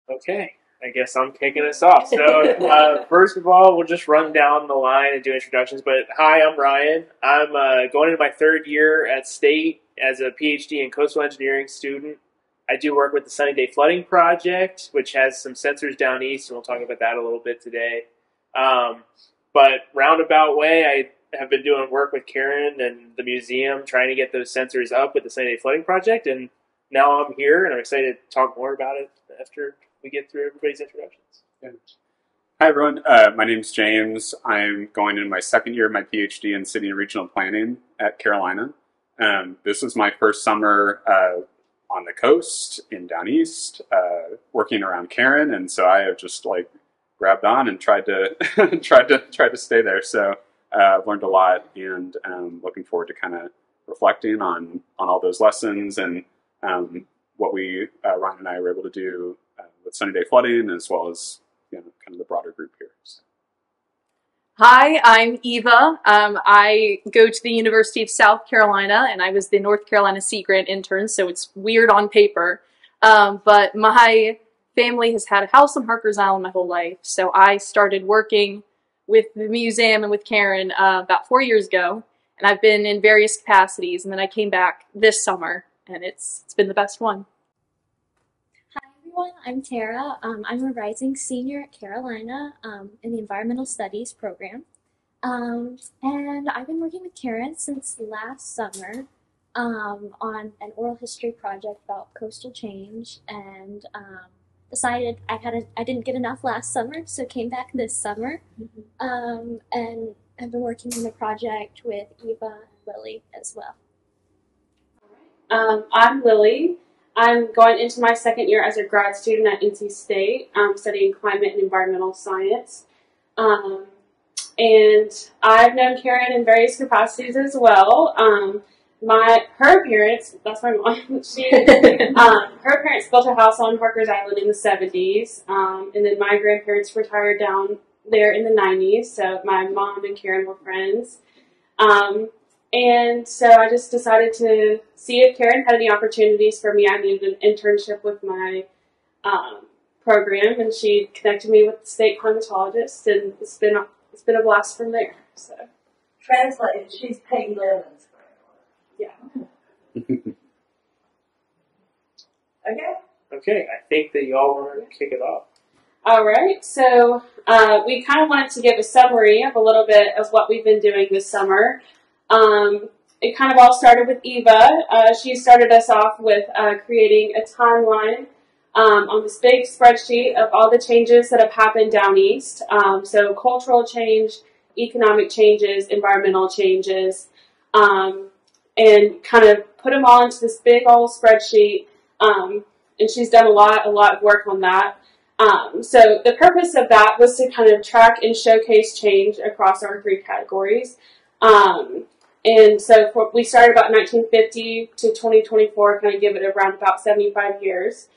Okay, I guess I'm kicking us off. So, first of all, we'll just run down the line and do introductions. But hi, I'm Ryan. I'm going into my third year at State as a PhD in coastal engineering student. I do work with the Sunny Day Flooding Project, which has some sensors down east, and we'll talk about that a little bit today. But roundabout way, I have been doing work with Karen and the museum, trying to get those sensors up with the Sunny Day Flooding Project, and now I'm here, and I'm excited to talk more about it after we get through everybody's introductions. Yeah. Hi, everyone. My name's James. I'm going into my second year of my PhD in City and Regional Planning at Carolina. This was my first summer on the coast in down east, working around Karen, and so I have just grabbed on and tried to tried to stay there. So I've learned a lot, and looking forward to kind of reflecting on all those lessons and what Ryan and I were able to do with Sunny Day Flooding, as well as kind of the broader group here. So. Hi, I'm Eva. I go to the University of South Carolina, and I was the North Carolina Sea Grant intern, so it's weird on paper. But my family has had a house on Harkers Island my whole life, so I started working with the museum and with Karen about 4 years ago, and I've been in various capacities, and then I came back this summer, and it's been the best one. Hi everyone, I'm Tara. I'm a rising senior at Carolina in the Environmental Studies program. And I've been working with Karen since last summer on an oral history project about coastal change, and decided I didn't get enough last summer, so came back this summer. And I've been working on the project with Eva and Lily as well. I'm Lily. I'm going into my second year as a grad student at NC State, studying climate and environmental science. And I've known Karen in various capacities as well. Her parents, that's my mom, her parents built a house on Harkers Island in the 70s, and then my grandparents retired down there in the 90s, so my mom and Karen were friends. And so I just decided to see if Karen had any opportunities for me. I needed an internship with my program, and she connected me with the state climatologist, and it's been a blast from there. So, translated, she's Peggy Lemons. Yeah. Okay, I think that y'all want to kick it off. All right, so we kind of wanted to give a summary of a little bit of what we've been doing this summer. It kind of all started with Eva. She started us off with creating a timeline on this big spreadsheet of all the changes that have happened down east. So cultural change, economic changes, environmental changes, and kind of put them all into this big old spreadsheet. And she's done a lot of work on that. So the purpose of that was to kind of track and showcase change across our three categories. And so we started about 1950 to 2024, kind of give it around about 75 years.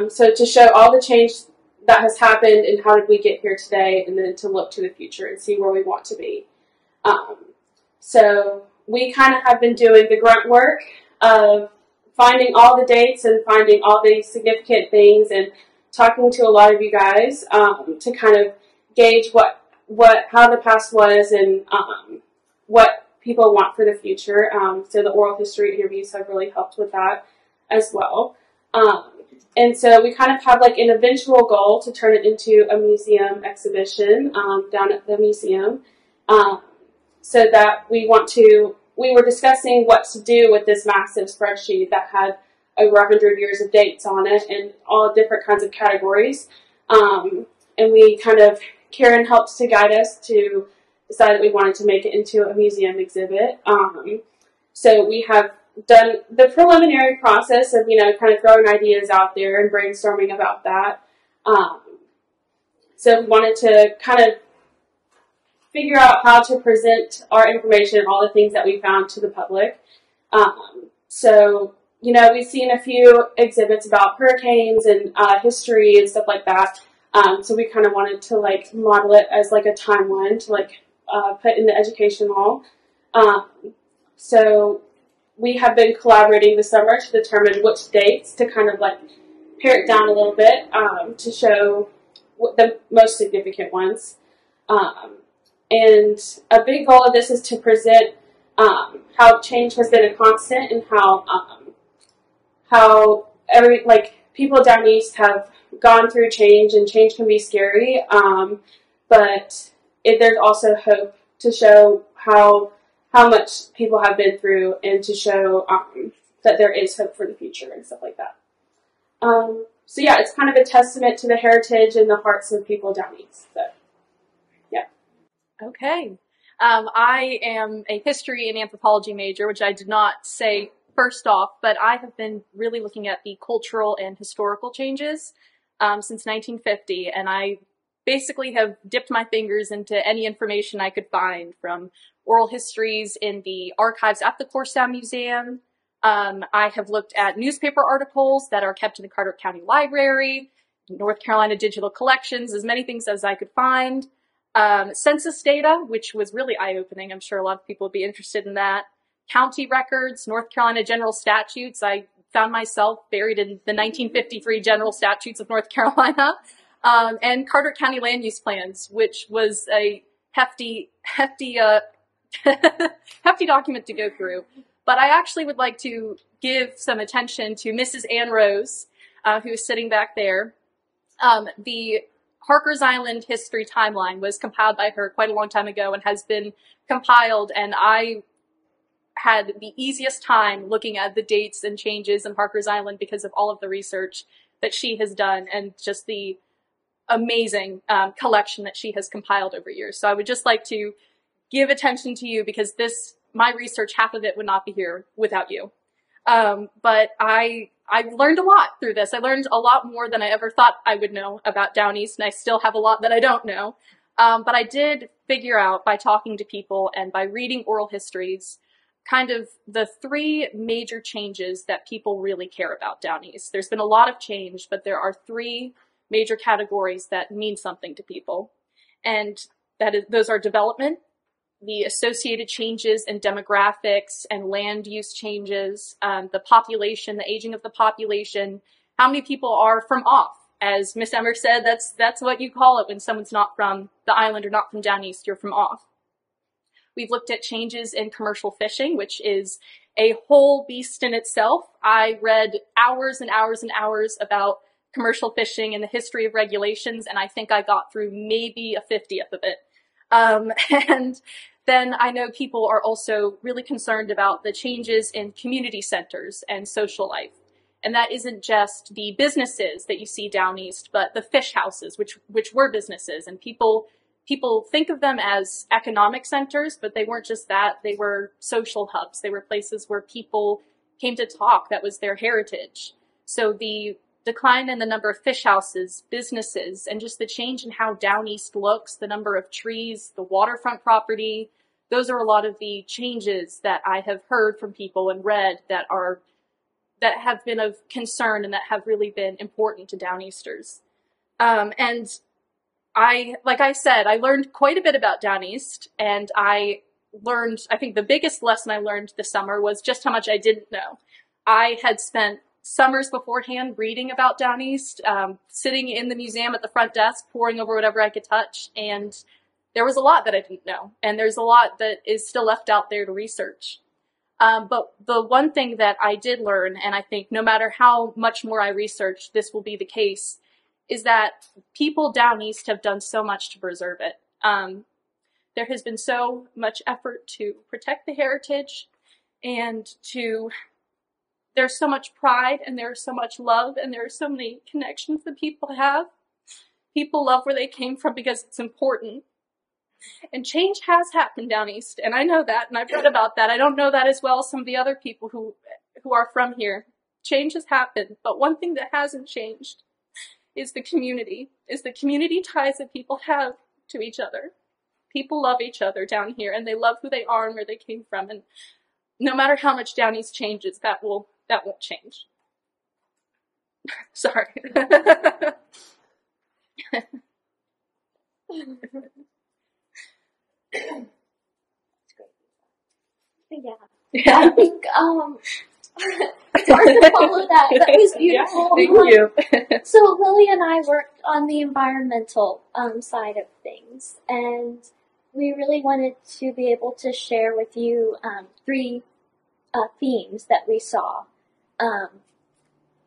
So to show all the change that has happened and how did we get here today, and then to look to the future and see where we want to be. So we kind of have been doing the grunt work of finding all the dates and finding all the significant things and talking to a lot of you guys to kind of gauge how the past was and what people want for the future. So the oral history interviews have really helped with that as well. And so we kind of have like an eventual goal to turn it into a museum exhibition down at the museum. So that we were discussing what to do with this massive spreadsheet that had over 100 years of dates on it and all different kinds of categories. And we Karen helped to guide us to decide that we wanted to make it into a museum exhibit. So we have done the preliminary process of, kind of throwing ideas out there and brainstorming about that. So we wanted to kind of figure out how to present our information and all the things that we found to the public. So, we've seen a few exhibits about hurricanes and history and stuff like that. So we kind of wanted to model it as a timeline to put in the education hall. So we have been collaborating this summer to determine which dates to kind of pare it down a little bit to show the most significant ones. And a big goal of this is to present how change has been a constant and how people down east have gone through change, and change can be scary. But there's also hope to show how much people have been through, and to show that there is hope for the future and stuff like that. So yeah, it's kind of a testament to the heritage and the hearts of people down east. So, yeah. Okay. I am a history and anthropology major, which I did not say first off, but I have been really looking at the cultural and historical changes since 1950, and I basically have dipped my fingers into any information I could find, from oral histories in the archives at the Corstown Museum. I have looked at newspaper articles that are kept in the Carteret County Library, North Carolina digital collections, as many things as I could find. Census data, which was really eye-opening. I'm sure a lot of people would be interested in that. County records, North Carolina general statutes. I found myself buried in the 1953 general statutes of North Carolina. And Carteret County land use plans, which was a hefty document to go through. But I actually would like to give some attention to Mrs. Ann Rose, who is sitting back there. The Harkers Island history timeline was compiled by her quite a long time ago and has been compiled, and I had the easiest time looking at the dates and changes in Harkers Island because of all of the research that she has done and just the amazing collection that she has compiled over years. So I would just like to give attention to you, because my research, half of it would not be here without you. But I've learned a lot through this. I learned a lot more than I ever thought I would know about Down East, and I still have a lot that I don't know. But I did figure out, by talking to people and by reading oral histories, kind of the three major changes that people really care about Down East. There's been a lot of change, but there are three major categories that mean something to people. And those are development, the associated changes in demographics and land use changes, the population, the aging of the population, how many people are from off. As Miss Emmer said, that's what you call it when someone's not from the island or not from Down East, you're from off. We've looked at changes in commercial fishing, which is a whole beast in itself. I read hours and hours and hours about commercial fishing and the history of regulations, and I think I got through maybe a 50th of it. And then I know people are also really concerned about the changes in community centers and social life. And that isn't just the businesses that you see down east, but the fish houses, which were businesses. And people think of them as economic centers, but they weren't just that. They were social hubs. They were places where people came to talk. That was their heritage. So the decline in the number of fish houses, businesses, and just the change in how down east looks, the number of trees, the waterfront property, those are a lot of the changes that I have heard from people and read that have been of concern and that have really been important to down easters. And like I said, I learned quite a bit about down east, and I think the biggest lesson I learned this summer was just how much I didn't know. I had spent summers beforehand reading about down east, sitting in the museum at the front desk, poring over whatever I could touch, and there was a lot that I didn't know, and there's a lot that is still left out there to research. But the one thing that I did learn, and I think no matter how much more I research, this will be the case, is that people down east have done so much to preserve it. There has been so much effort to protect the heritage, and there's so much pride, and there's so much love, and there are so many connections that people have. People love where they came from because it's important. And change has happened down east, and I know that, and I've read about that. I don't know that as well as some of the other people who are from here. Change has happened, but one thing that hasn't changed is the community ties that people have to each other. People love each other down here, and they love who they are and where they came from, and no matter how much down east changes, that won't change. Sorry. Yeah. I think hard to follow that. That was beautiful. Thank you. So Lily and I worked on the environmental side of things, and we really wanted to be able to share with you three themes that we saw.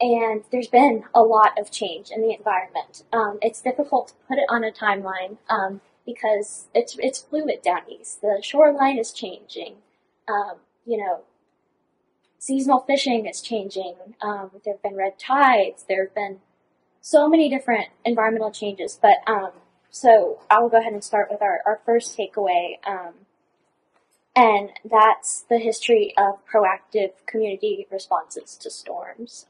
And there's been a lot of change in the environment. It's difficult to put it on a timeline because it's fluid down east. The shoreline is changing. Seasonal fishing is changing. There have been red tides. There have been so many different environmental changes. But so I'll go ahead and start with our first takeaway. And that's the history of proactive community responses to storms.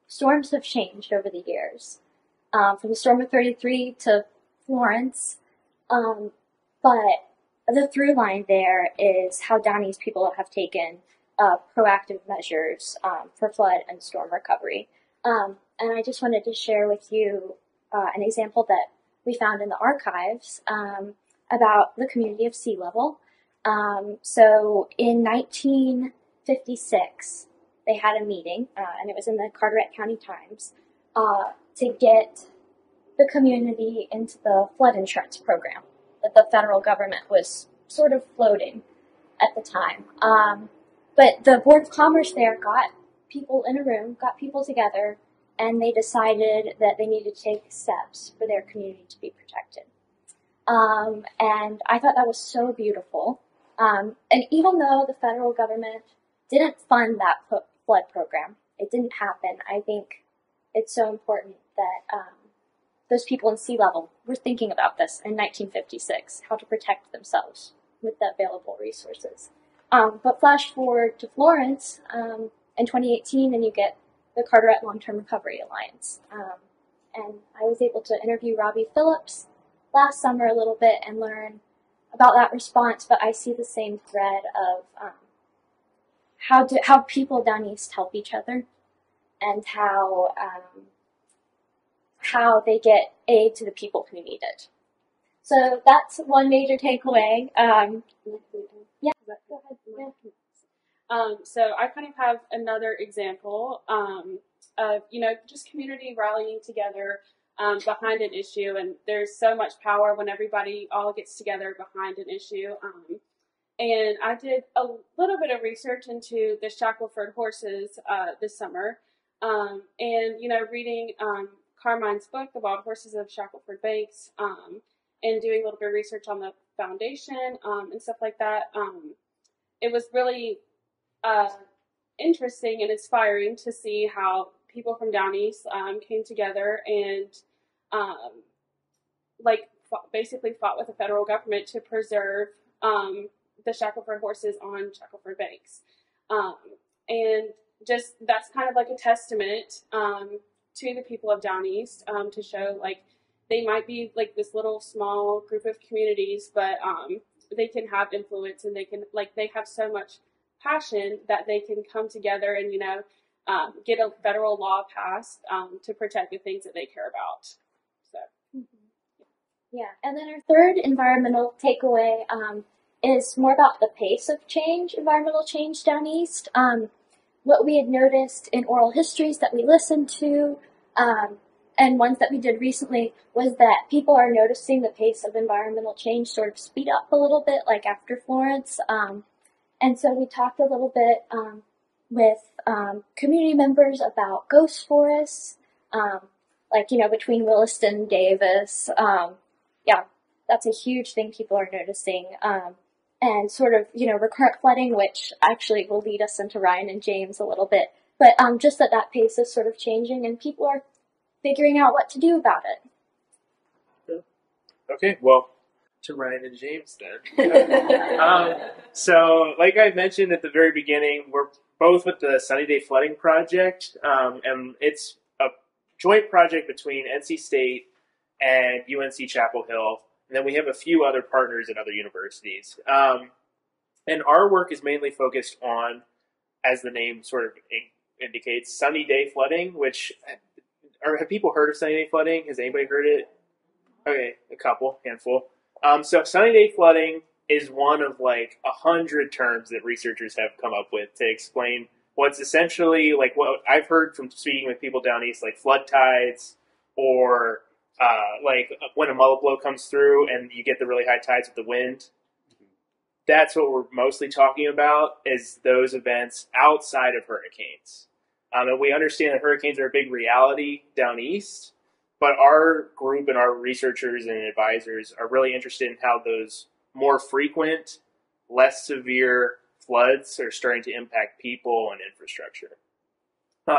Storms have changed over the years, from the storm of 33 to Florence. But the through line there is how Down East people have taken proactive measures for flood and storm recovery. And I just wanted to share with you an example that we found in the archives about the community of sea level. So in 1956, they had a meeting, and it was in the Carteret County Times, to get the community into the flood insurance program that the federal government was sort of floating at the time. But the Board of Commerce there got people in a room, got people together, and they decided that they needed to take steps for their community to be protected. And I thought that was so beautiful. And even though the federal government didn't fund that flood program, it didn't happen, I think it's so important that those people in sea level were thinking about this in 1956, how to protect themselves with the available resources. But flash forward to Florence in 2018, and you get the Carteret Long-Term Recovery Alliance. And I was able to interview Robbie Phillips last summer a little bit and learn about that response, but I see the same thread of how people down east help each other, and how they get aid to the people who need it. So that's one major takeaway. Yeah, go ahead. So I kind of have another example of just community rallying together behind an issue, and there's so much power when everybody all gets together behind an issue. And I did a little bit of research into the Shackleford horses this summer, and reading Carmine's book, The Wild Horses of Shackleford Banks, and doing a little bit of research on the foundation and stuff like that. It was really interesting and inspiring to see how people from Down East came together and basically fought with the federal government to preserve the Shackleford horses on Shackleford Banks. And just that's kind of like a testament to the people of Down East to show they might be this little small group of communities, but they can have influence, and they have so much passion that they can come together and get a federal law passed to protect the things that they care about. So Yeah, and then our third environmental takeaway is more about the pace of change, environmental change down east. What we had noticed in oral histories that we listened to, and ones that we did recently, was that people are noticing the pace of environmental change sort of speed up a little bit, like after Florence. And so we talked a little bit with community members about ghost forests, between Williston and Davis. Yeah, that's a huge thing people are noticing. And sort of, recurrent flooding, which actually will lead us into Ryan and James a little bit. But just that pace is sort of changing, and people are figuring out what to do about it. Okay, well, to Ryan and James then. So, like I mentioned at the very beginning, we're both with the Sunny Day Flooding Project, and it's a joint project between NC State and UNC Chapel Hill. And then we have a few other partners at other universities. And our work is mainly focused on, as the name sort of indicates, sunny day flooding, have people heard of sunny day flooding? Has anybody heard it? Okay, handful. So sunny day flooding is one of 100 terms that researchers have come up with to explain what's essentially like what I've heard from speaking with people down east, like flood tides, or like when a mullet blow comes through and you get the really high tides with the wind. That's what we're mostly talking about, is those events outside of hurricanes. And we understand that hurricanes are a big reality down east, but our group and our researchers and advisors are really interested in how those more frequent, less severe floods are starting to impact people and infrastructure.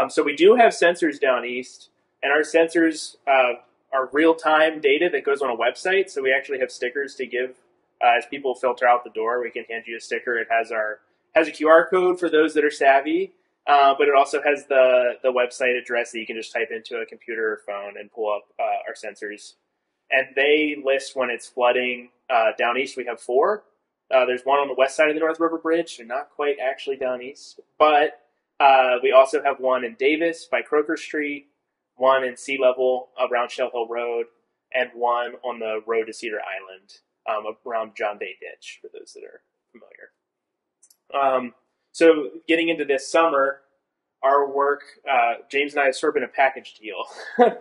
So we do have sensors down east, and our sensors are real-time data that goes on a website. So we actually have stickers to give as people filter out the door. We can hand you a sticker. It has a QR code for those that are savvy, but it also has the website address that you can just type into a computer or phone and pull up our sensors. And they list when it's flooding. Down east, we have 4. There's one on the west side of the North River Bridge, and not quite actually down east. But we also have one in Davis by Croker Street, one in Sea Level around Shell Hill Road, and one on the road to Cedar Island around John Day Ditch, for those that are familiar. So getting into this summer, our work, James and I have sort of been a package deal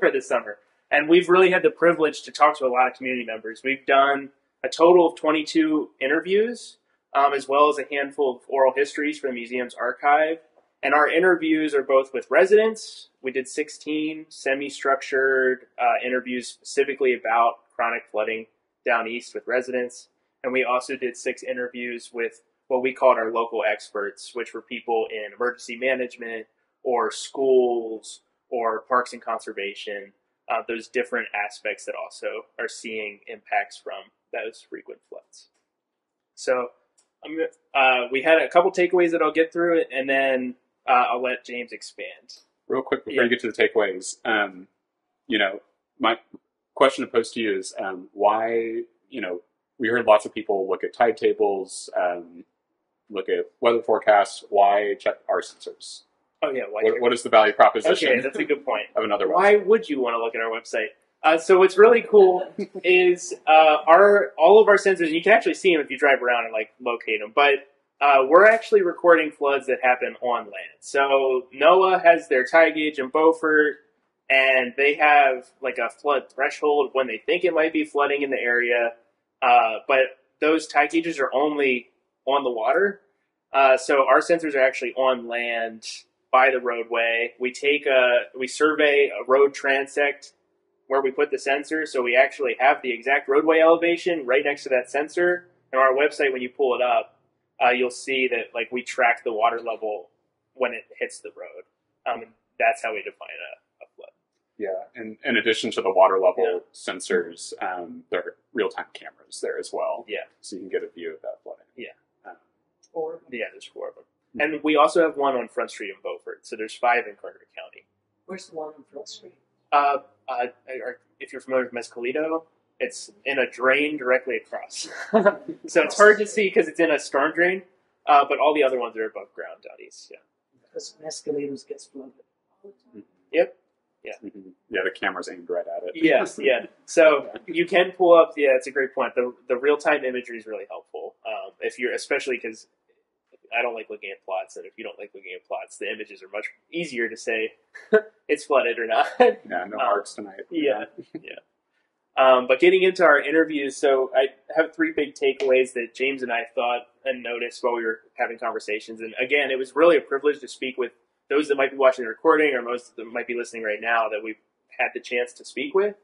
for this summer. And we've really had the privilege to talk to a lot of community members. We've done a total of 22 interviews, as well as a handful of oral histories for the museum's archive. And our interviews are both with residents. We did 16 semi-structured interviews specifically about chronic flooding down east with residents. And we also did 6 interviews with what we called our local experts, which were people in emergency management or schools or parks and conservation, those different aspects that also are seeing impacts from those frequent floods. So we had a couple takeaways that I'll get through, and then I'll let James expand. Real quick before you get to the takeaways, my question to pose to you is why, we heard lots of people look at tide tables, look at weather forecasts. Why check our sensors? Oh, yeah. What is the value proposition? Okay, that's a good point. Of another website? Why would you want to look at our website? So what's really cool is all of our sensors, and you can actually see them if you drive around and locate them, but we're actually recording floods that happen on land. So NOAA has their tide gauge in Beaufort, and they have a flood threshold when they think it might be flooding in the area, but those tide gauges are only on the water. So our sensors are actually on land by the roadway. We survey a road transect where we put the sensor, so we actually have the exact roadway elevation right next to that sensor. And on our website, when you pull it up, you'll see that we track the water level when it hits the road. And that's how we define a flood. Yeah, and in addition to the water level sensors, there are real-time cameras there as well. Yeah. So you can get a view of that flooding. Yeah. There's 4 of them. And we also have one on Front Street in Beaufort, so there's 5 in Carteret County. Where's the one on Front Street? If you're familiar with Mescalito, it's in a drain directly across. So it's hard to see because it's in a storm drain, but all the other ones are above ground down east. Yeah. Because Mescalitos gets flooded all the time. Yep. Yeah. Mm-hmm. Yeah, the camera's aimed right at it. Yes, yeah. So you can pull up. Yeah, it's a great point. The real time imagery is really helpful. Especially because I don't like looking at plots, and if you don't like looking at plots, the images are much easier to say it's flooded or not. Yeah, no marks tonight. Yeah. But getting into our interviews, so I have 3 big takeaways that James and I thought and noticed while we were having conversations. And again, it was really a privilege to speak with those that might be watching the recording or most that might be listening right now that we've had the chance to speak with.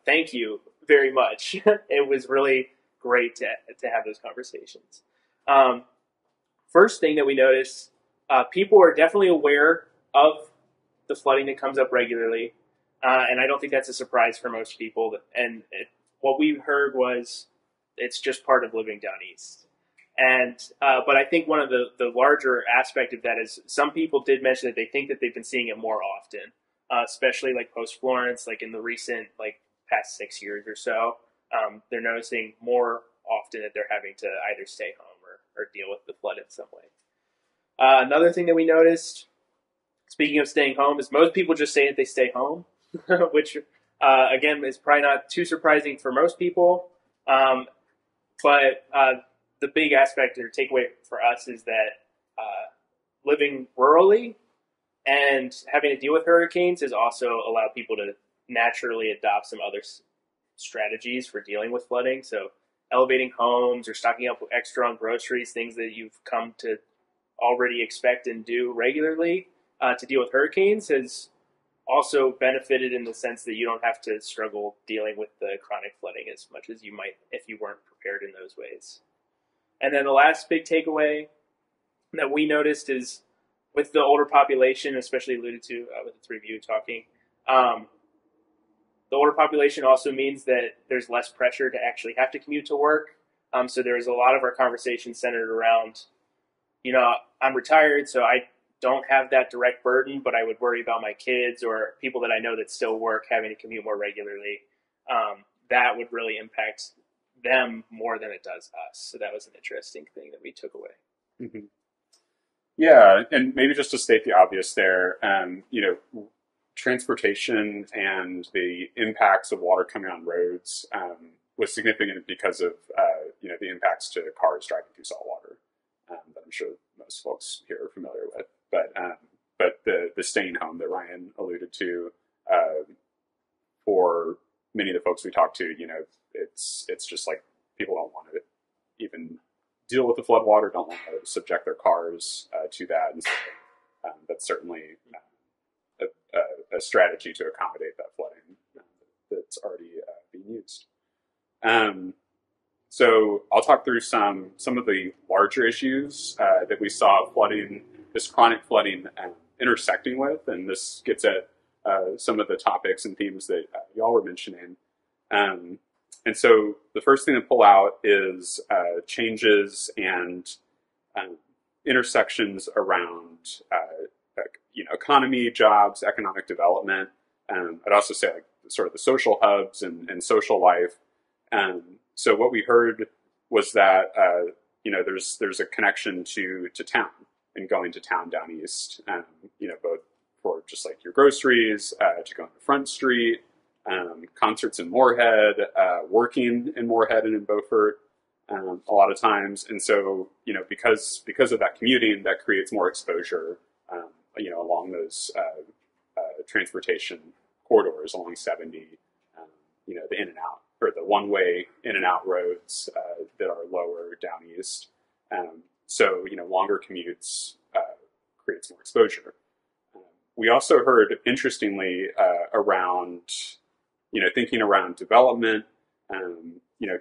Thank you very much. It was really great to have those conversations. First thing that we noticed, people are definitely aware of the flooding that comes up regularly. And I don't think that's a surprise for most people. What we heard was it's just part of living down east. And but I think one of the larger aspect of that is some people did mention that they think that they've been seeing it more often, especially post Florence, in the recent past 6 years or so. They're noticing more often that they're having to either stay home or deal with the flood in some way. Another thing that we noticed, speaking of staying home, is most people just say that they stay home. Which, again, is probably not too surprising for most people. But the big aspect or takeaway for us is that living rurally and having to deal with hurricanes has also allowed people to naturally adopt some other strategies for dealing with flooding. So elevating homes or stocking up extra on groceries, things that you've come to already expect and do regularly to deal with hurricanes, has also benefited in the sense that you don't have to struggle dealing with the chronic flooding as much as you might if you weren't prepared in those ways. And then the last big takeaway that we noticed is with the older population, especially alluded to with the three of you talking, the older population also means that there's less pressure to actually have to commute to work. So there's a lot of our conversation centered around, I'm retired, so I don't have that direct burden, but I would worry about my kids or people that I know that still work having to commute more regularly. That would really impact them more than it does us. So that was an interesting thing that we took away. Mm-hmm. Yeah, and maybe just to state the obvious there, transportation and the impacts of water coming on roads was significant because of the impacts to cars driving through salt water that I'm sure most folks here are familiar with. But the staying home that Ryan alluded to, for many of the folks we talked to, it's just like people don't want to even deal with the flood water, don't want to subject their cars to that. And so that's certainly a strategy to accommodate that flooding that's already being used. So I'll talk through some of the larger issues that we saw this chronic flooding intersecting with, and this gets at some of the topics and themes that y'all were mentioning. And so the first thing to pull out is changes and intersections around economy, jobs, economic development. I'd also say sort of the social hubs and social life. So what we heard was that there's a connection to town and going to town down east. Both for just like your groceries, to go on the front street. Concerts in Moorhead, working in Moorhead and in Beaufort a lot of times. And so, because of that commuting, that creates more exposure, along those transportation corridors along 70, the in and out, or the one-way in and out roads that are lower down east. So, longer commutes creates more exposure. We also heard, interestingly, around thinking around development,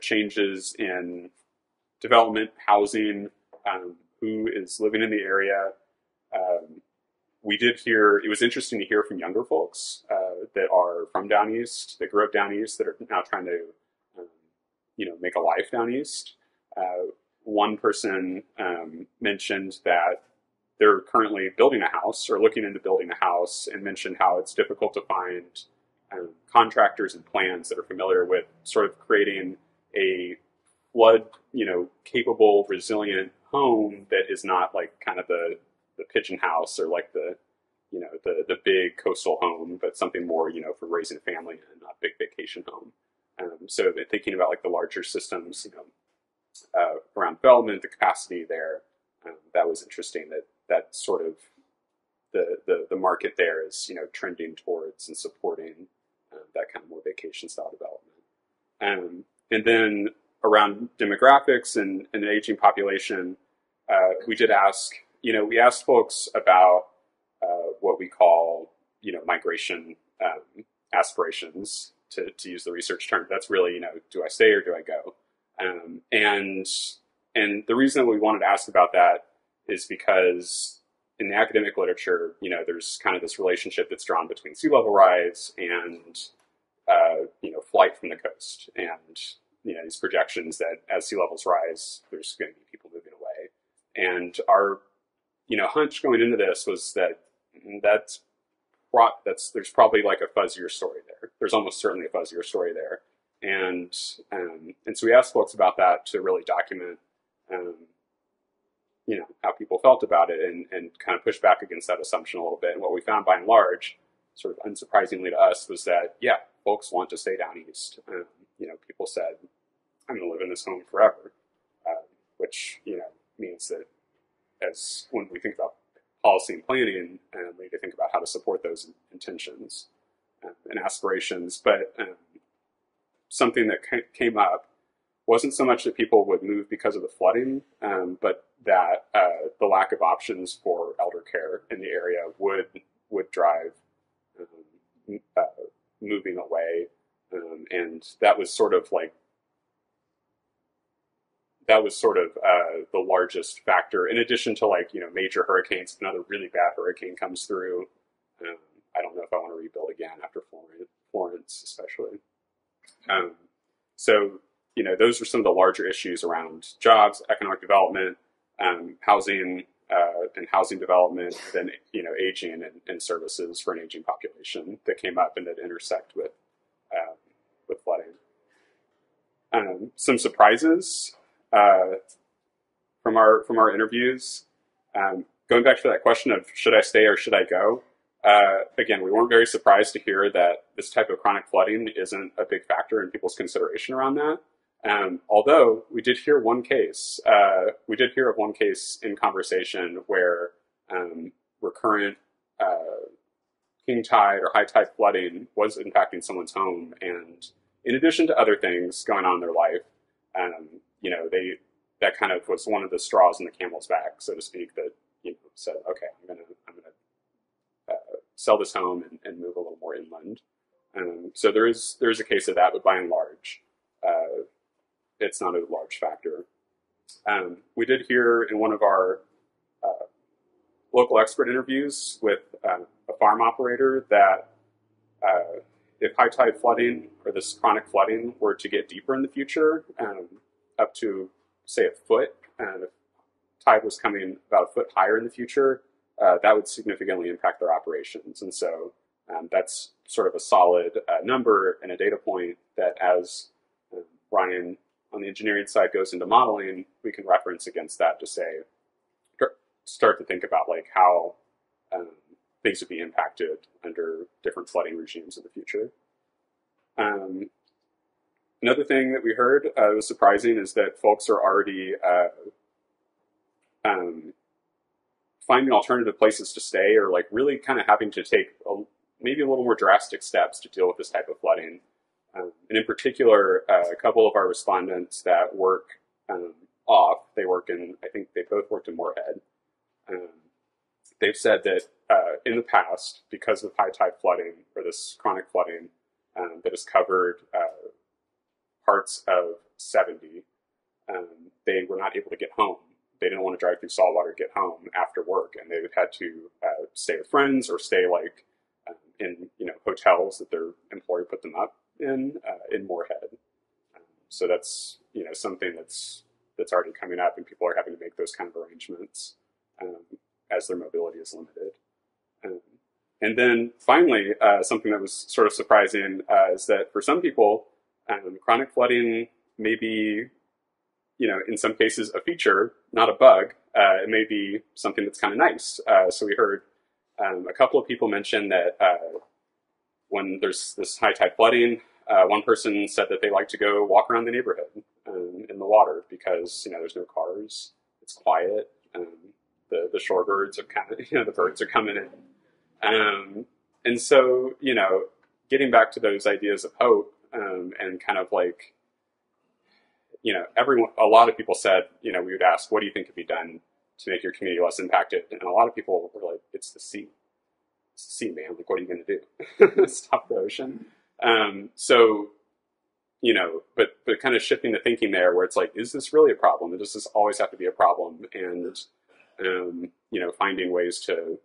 changes in development, housing, who is living in the area. We did hear, it was interesting to hear from younger folks that are from down east, that grew up down east, that are now trying to, make a life down east. One person mentioned that they're currently building a house or looking into building a house, and mentioned how it's difficult to find contractors and plans that are familiar with sort of creating a flood, capable, resilient home that is not like kind of the pigeon house or like the big coastal home, but something more, for raising a family and not a big vacation home. So thinking about like the larger systems, around development, the capacity there, that was interesting that sort of the market there is, trending towards and supporting that kind of more vacation style development. And then around demographics and an aging population, we did ask, we asked folks about what we call, migration aspirations, to use the research term. That's really, do I stay or do I go? And the reason that we wanted to ask about that is because in the academic literature, there's kind of this relationship that's drawn between sea level rise and, flight from the coast. And, these projections that as sea levels rise, there's going to be people moving away. And our, hunch going into this was that there's probably like a fuzzier story there. There's almost certainly a fuzzier story there. And so we asked folks about that to really document, how people felt about it and kind of push back against that assumption a little bit. And what we found by and large, sort of unsurprisingly to us, was that, yeah, folks want to stay down east. People said, I'm going to live in this home forever, which, means that when we think about policy and planning, we need to think about how to support those intentions and aspirations. But something that came up wasn't so much that people would move because of the flooding, but that the lack of options for elder care in the area would drive moving away, and that was sort of the largest factor, in addition to major hurricanes. If another really bad hurricane comes through, I don't know if I want to rebuild again after Florence especially. So those are some of the larger issues around jobs, economic development, housing, and housing development, then aging and services for an aging population that came up and that intersect with flooding. Some surprises from our interviews. Going back to that question of should I stay or should I go? Again, we weren't very surprised to hear that this type of chronic flooding isn't a big factor in people's consideration around that. Although we did hear of one case in conversation where recurrent king tide or high tide flooding was impacting someone's home, and in addition to other things going on in their life, that kind of was one of the straws in the camel's back, so to speak, that said, okay, I'm gonna sell this home and move a little more inland. So there's a case of that, but by and large, it's not a large factor. We did hear in one of our local expert interviews with a farm operator that if high tide flooding or this chronic flooding were to get deeper in the future, up to say a foot, and if tide was coming about a foot higher in the future, that would significantly impact their operations. And so that's sort of a solid number and a data point that as Ryan on the engineering side goes into modeling, we can reference against that to say, start to think about how things would be impacted under different flooding regimes in the future. Another thing that we heard was surprising is that folks are already finding alternative places to stay, or really kind of having to take maybe a little more drastic steps to deal with this type of flooding. And in particular, a couple of our respondents that work off, I think they both worked in Moorhead. They've said that in the past, because of high tide flooding or this chronic flooding that has covered parts of 70, they were not able to get home. They didn't want to drive through saltwater to get home after work, and they would have to stay with friends or stay in hotels that their employer put them up in Moorhead. So that's something that's already coming up, and people are having to make those kind of arrangements as their mobility is limited. And then finally, something that was sort of surprising is that for some people, chronic flooding may be, in some cases a feature, not a bug. It may be something that's kind of nice. So we heard a couple of people mention that when there's this high tide flooding, one person said that they like to go walk around the neighborhood in the water because there's no cars, it's quiet, the shorebirds are kind of the birds are coming in, and so getting back to those ideas of hope, and kind of a lot of people said, we would ask, what do you think could be done to make your community less impacted? And a lot of people were like, it's the sea. It's the sea, man. What are you going to do? Stop the ocean. But kind of shifting the thinking there where it's is this really a problem? Does this always have to be a problem? And, finding ways to,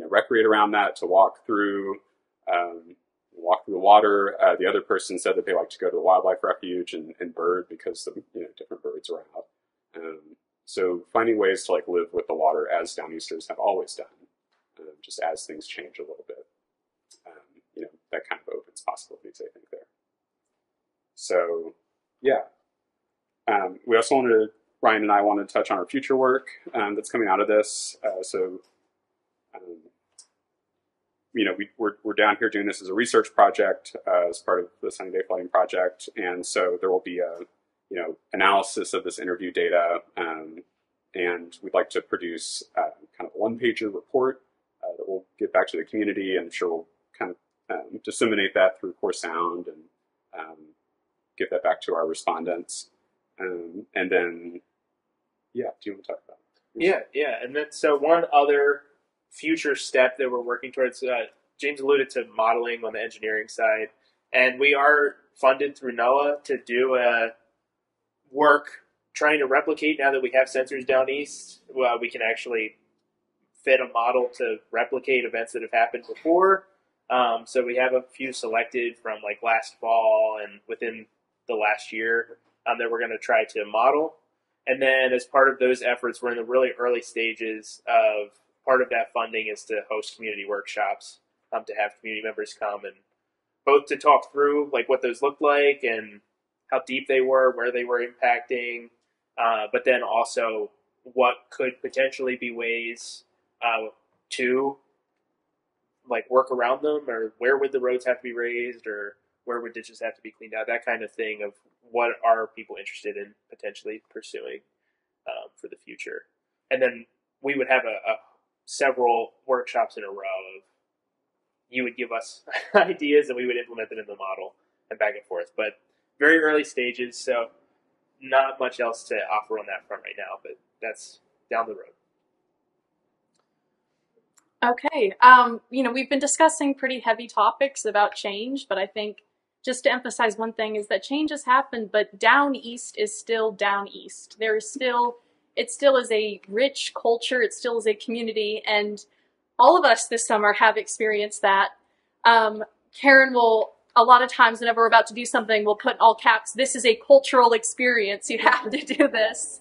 recreate around that, to walk through the water. The other person said that they like to go to the wildlife refuge and bird because the different birds are out. So finding ways to live with the water as Downeasters have always done, just as things change a little bit. That kind of opens possibilities, I think, there. So, yeah. Ryan and I wanted to touch on our future work that's coming out of this. We're down here doing this as a research project as part of the Sunny Day Flooding Project, and so there will be a analysis of this interview data and we'd like to produce kind of a one-pager report that we'll give back to the community, and I'm sure we'll kind of disseminate that through Core Sound and give that back to our respondents. And then, yeah, do you want to talk about it? Yeah. And then, so one other future step that we're working towards, James alluded to modeling on the engineering side, and we are funded through NOAA to do work trying to replicate, now that we have sensors down east, we can actually fit a model to replicate events that have happened before. So we have a few selected from like last fall and within the last year that we're going to try to model. And then as part of those efforts, we're in the really early stages of, part of that funding is to host community workshops, to have community members come and both to talk through like what those looked like and how deep they were, where they were impacting, but then also what could potentially be ways to like work around them, or where would the roads have to be raised, or where would ditches have to be cleaned out, that kind of thing of what are people interested in potentially pursuing for the future. And then we would have a several workshops in a row of, you would give us ideas and we would implement them in the model and back and forth. But very early stages, so not much else to offer on that front right now, but that's down the road. Okay. We've been discussing pretty heavy topics about change, but I think just to emphasize one thing is that change has happened, but down east is still down east. It still is a rich culture. It still is a community, and all of us this summer have experienced that. Karen will, a lot of times whenever we're about to do something, we'll put in all caps, "This is a cultural experience. You have to do this."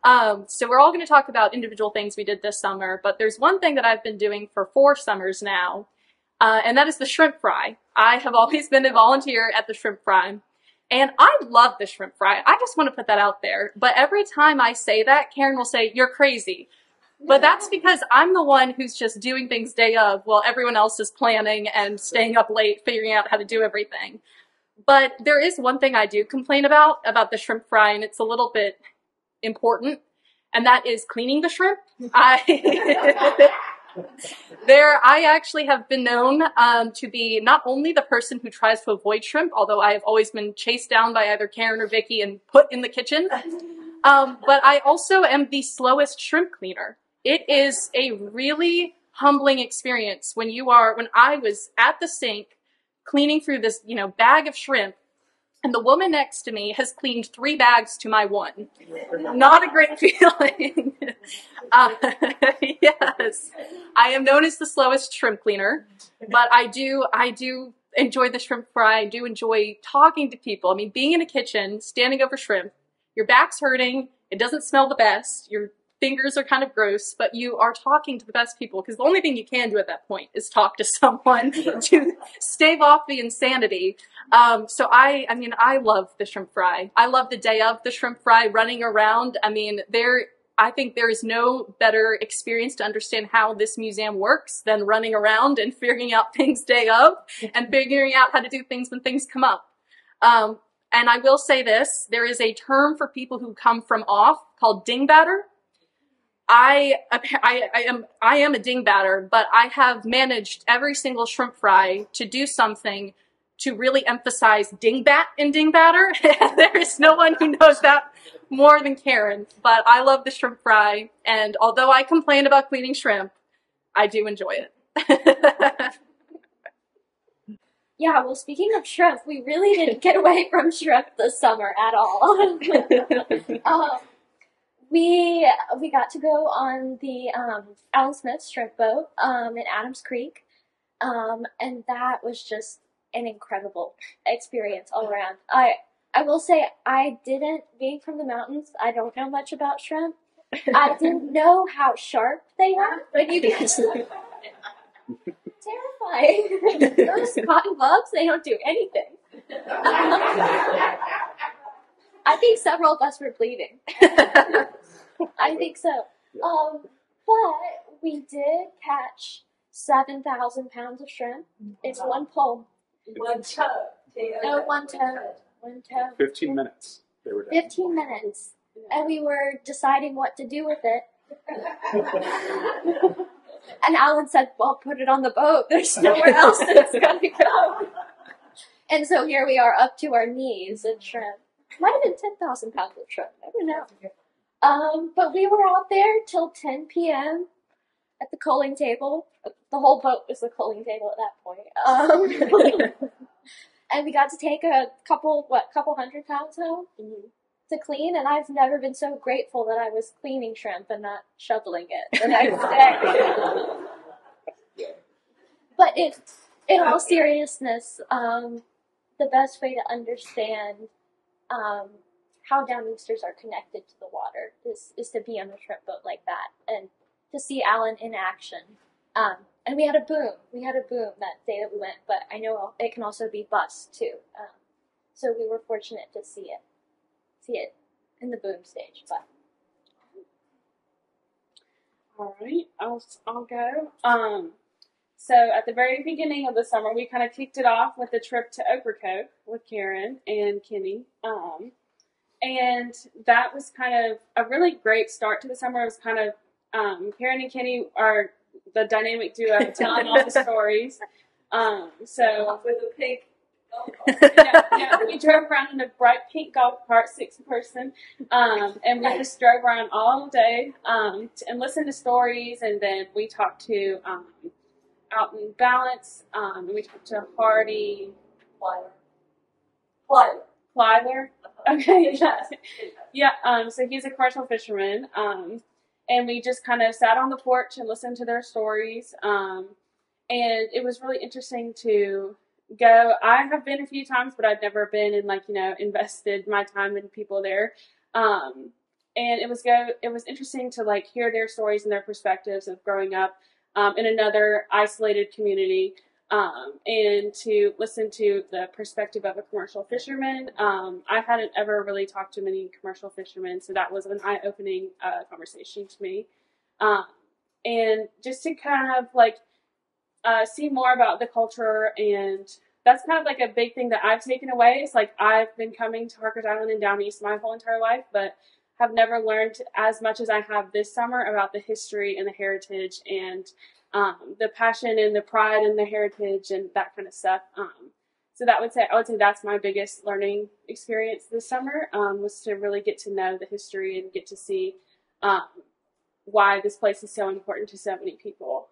So we're all going to talk about individual things we did this summer, but there's one thing that I've been doing for 4 summers now, and that is the shrimp fry. I have always been a volunteer at the shrimp fry, and I love the shrimp fry. I just want to put that out there. But every time I say that, Karen will say, "You're crazy." But that's because I'm the one who's just doing things day of while everyone else is planning and staying up late figuring out how to do everything. But there is one thing I do complain about the shrimp fry, and it's a little bit important, and that is cleaning the shrimp. I actually have been known to be not only the person who tries to avoid shrimp, although I have always been chased down by either Karen or Vicky and put in the kitchen, but I also am the slowest shrimp cleaner. It is a really humbling experience when I was at the sink cleaning through this, bag of shrimp, and the woman next to me has cleaned 3 bags to my 1. Not a great feeling. Yes, I am known as the slowest shrimp cleaner, but I do enjoy the shrimp fry. I do enjoy talking to people. I mean, being in a kitchen, standing over shrimp, your back's hurting, it doesn't smell the best, your fingers are kind of gross, but you are talking to the best people, because the only thing you can do at that point is talk to someone to stave off the insanity. So I love the shrimp fry. I love the day of the shrimp fry, running around. I mean, I think there is no better experience to understand how this museum works than running around and figuring out things day of and figuring out how to do things when things come up. And I will say this, there is a term for people who come from off called dingbatter. I am a dingbatter, but I have managed every single shrimp fry to do something to really emphasize dingbat in dingbatter. There is no one who knows that more than Karen, but I love the shrimp fry, and although I complain about cleaning shrimp, I do enjoy it. Yeah, well, speaking of shrimp, we really didn't get away from shrimp this summer at all. We got to go on the Alan Smith shrimp boat in Adams Creek, and that was just an incredible experience all around. I will say, being from the mountains, I don't know much about shrimp. I didn't know how sharp they are when you get to them. Terrifying. Those cotton bugs, they don't do anything. I think several of us were bleeding. I think so. But we did catch 7,000 pounds of shrimp in one pole. One toad. No, one toad. 15 minutes. They were done. 15 minutes. and we were deciding what to do with it. And Alan said, well, put it on the boat. There's nowhere else that it's going to go. And so here we are up to our knees in shrimp. Might have been 10,000 pounds of shrimp. Never know. But we were out there till 10 p.m. at the coaling table. The whole boat was the coaling table at that point. And we got to take a couple 100 pounds home to clean. And I've never been so grateful that I was cleaning shrimp and not shoveling it the next day. But in all seriousness, the best way to understand how downeasters are connected to the water is to be on a shrimp boat like that and to see Alan in action. And we had a boom. We had a boom that day that we went, but I know it can also be bust too. So we were fortunate to see it in the boom stage. But All right, I'll go. So at the very beginning of the summer, we kind of kicked it off with a trip to Ocracoke with Karen and Kenny. And that was kind of a really great start to the summer. It was kind of, Karen and Kenny are the dynamic duo of telling all the stories. So with a pink. we drove around in a bright pink golf cart, 6-person, and we just drove around all day and listened to stories. And then we talked to Out in Balance, and we talked to Hardy Plyler. Okay, yeah. So he's a commercial fisherman, and we just kind of sat on the porch and listened to their stories. And it was really interesting to go. I have been a few times, but I've never been and invested my time in people there. And it was interesting to hear their stories and their perspectives of growing up in another isolated community, and to listen to the perspective of a commercial fisherman. I hadn't ever really talked to many commercial fishermen, so that was an eye-opening conversation to me. And just to kind of see more about the culture, and that's kind of a big thing that I've taken away. It's I've been coming to Harkers Island and down east my whole entire life, but have never learned as much as I have this summer about the history and the heritage and the passion and the pride and the heritage and that kind of stuff. So I would say that's my biggest learning experience this summer, was to really get to know the history and get to see why this place is so important to so many people.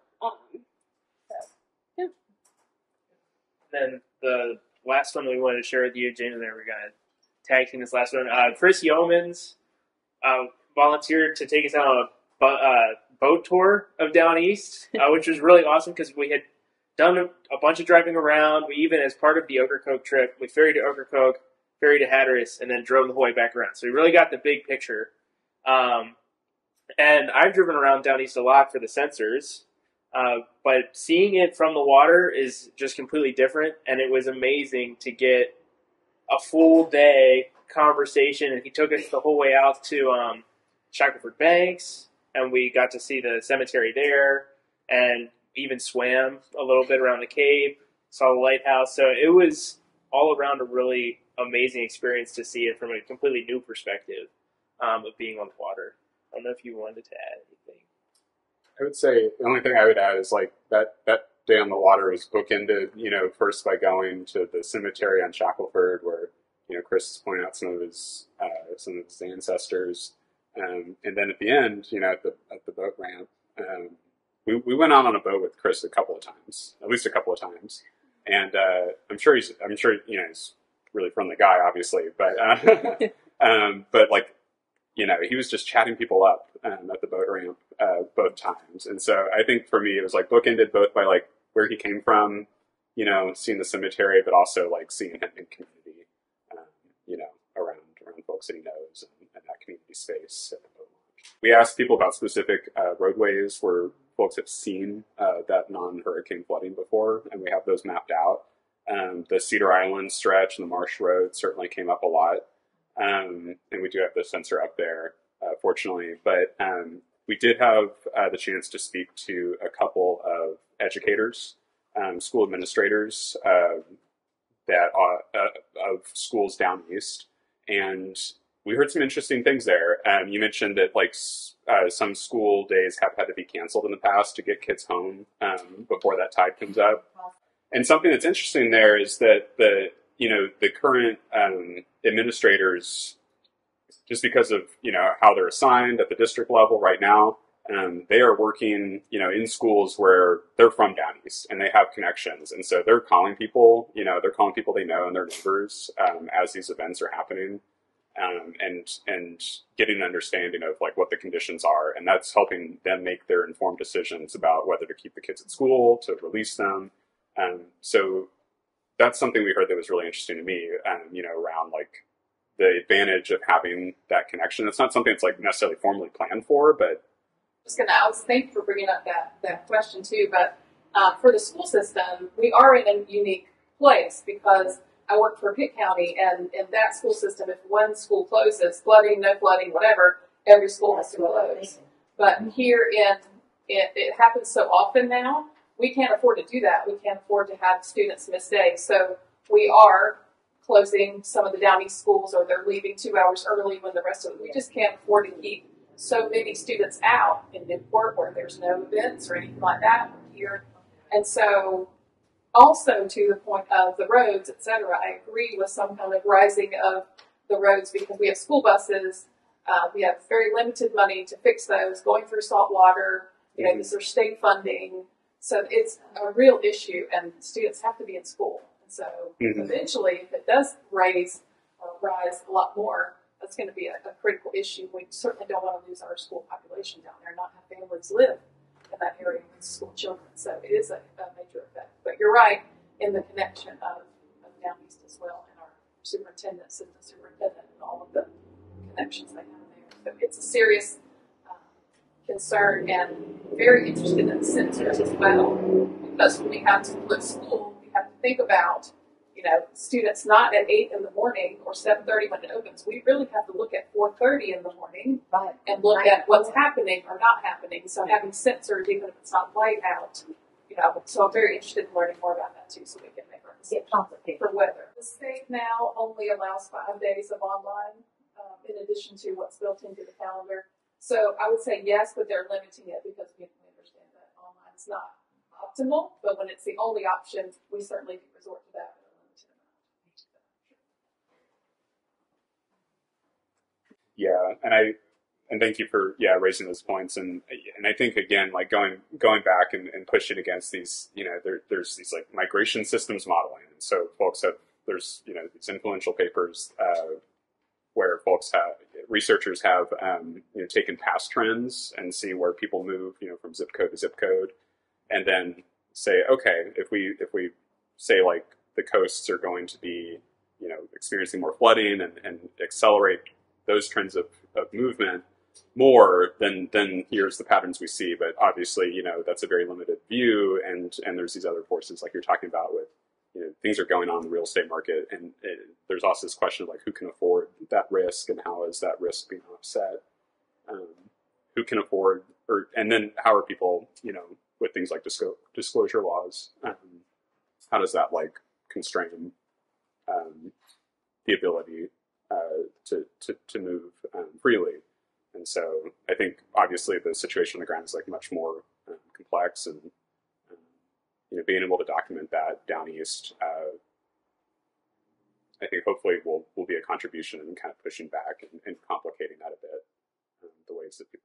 Yeah. Then the last one we wanted to share with you, James, and there we're going to tag team this last one. Chris Yeomans volunteered to take us on a boat tour of Down East, which was really awesome because we had done a bunch of driving around. We even, as part of the Ocracoke trip, we ferried to Ocracoke, ferried to Hatteras, and then drove the whole way back around. So we really got the big picture. And I've driven around Down East a lot for the sensors, but seeing it from the water is just completely different, and it was amazing to get a full day conversation. And he took us the whole way out to Shackelford Banks, and we got to see the cemetery there, and even swam a little bit around the Cape, saw the lighthouse. So it was all around a really amazing experience to see it from a completely new perspective of being on the water. I don't know if you wanted to add anything. I would say the only thing I would add is that day on the water was bookended, first by going to the cemetery on Shackelford, where Chris is pointing out some of his ancestors, and then at the end, at the boat ramp, we went out on a boat with Chris at least a couple of times, and I'm sure he's really friendly guy, obviously, but he was just chatting people up at the boat ramp both times. And so I think for me, it was bookended both by where he came from, seeing the cemetery, but also seeing him in community, around folks that he knows and that community space. We asked people about specific roadways where folks have seen that non-hurricane flooding before, and we have those mapped out. The Cedar Island stretch and the Marsh Road certainly came up a lot. And we do have the sensor up there, fortunately. But we did have the chance to speak to a couple of educators, school administrators of schools down east. And we heard some interesting things there. You mentioned that like some school days have had to be canceled in the past to get kids home before that tide comes up. And something that's interesting there is that the current administrators, just because of how they're assigned at the district level right now, they are working in schools where they're from down east and they have connections, and so they're calling people they know and their neighbors as these events are happening, and getting an understanding of like what the conditions are, and that's helping them make their informed decisions about whether to keep the kids at school, to release them. So that's something we heard that was really interesting to me, around like the advantage of having that connection. It's not something that's like necessarily formally planned for, but I was thankful for bringing up that question too, but for the school system, we are in a unique place because I work for Pitt County, and in that school system, if one school closes, flooding, no flooding, whatever, every school has to close. But here it happens so often now, we can't afford to do that. We can't afford to have students miss days. So we are closing some of the down east schools, or they're leaving 2 hours early when the rest of them, we just can't afford to keep so many students out in Newport where there's no events or anything like that here. And so also to the point of the roads, et cetera, I agree with some kind of rising of the roads because we have school buses. We have very limited money to fix those, going through salt water. These are state funding. So it's a real issue, and students have to be in school. And so eventually, if it does rise a lot more, that's going to be a critical issue. We certainly don't want to lose our school population down there and not have families live in that area with school children. So it is a major effect. But you're right in the connection of down east as well, and our superintendents and the superintendent and all of the connections they have there. So it's a serious concern, and very interested in the sensors as well, because when we have to split school, we have to think about students not at 8 in the morning or 7:30 when it opens. We really have to look at 4:30 in the morning and look at what's happening or not happening. So having sensors, even if it's not light out, so I'm very interested in learning more about that too, so we can make our decision for weather. The state now only allows 5 days of online, in addition to what's built into the calendar. So I would say yes, but they're limiting it because we understand that online is not optimal, but when it's the only option, we certainly can resort to that. Yeah, and thank you for raising those points, and I think again, like going back and pushing against these, there's these like migration systems modeling, and so there's these influential papers where researchers have taken past trends and see where people move from zip code to zip code, and then say, okay, if we say like the coasts are going to be experiencing more flooding and accelerate those trends of movement more, then here's the patterns we see. But obviously, that's a very limited view, and there's these other forces like you're talking about with things are going on in the real estate market, and there's also this question of like who can afford that risk and how is that risk being offset? Who can afford, and then how are people with things like disclosure laws? How does that like constrain the ability to move freely? And so I think obviously the situation on the ground is like much more complex, and being able to document that down east, I think hopefully will be a contribution in kind of pushing back and complicating that a bit, the ways that people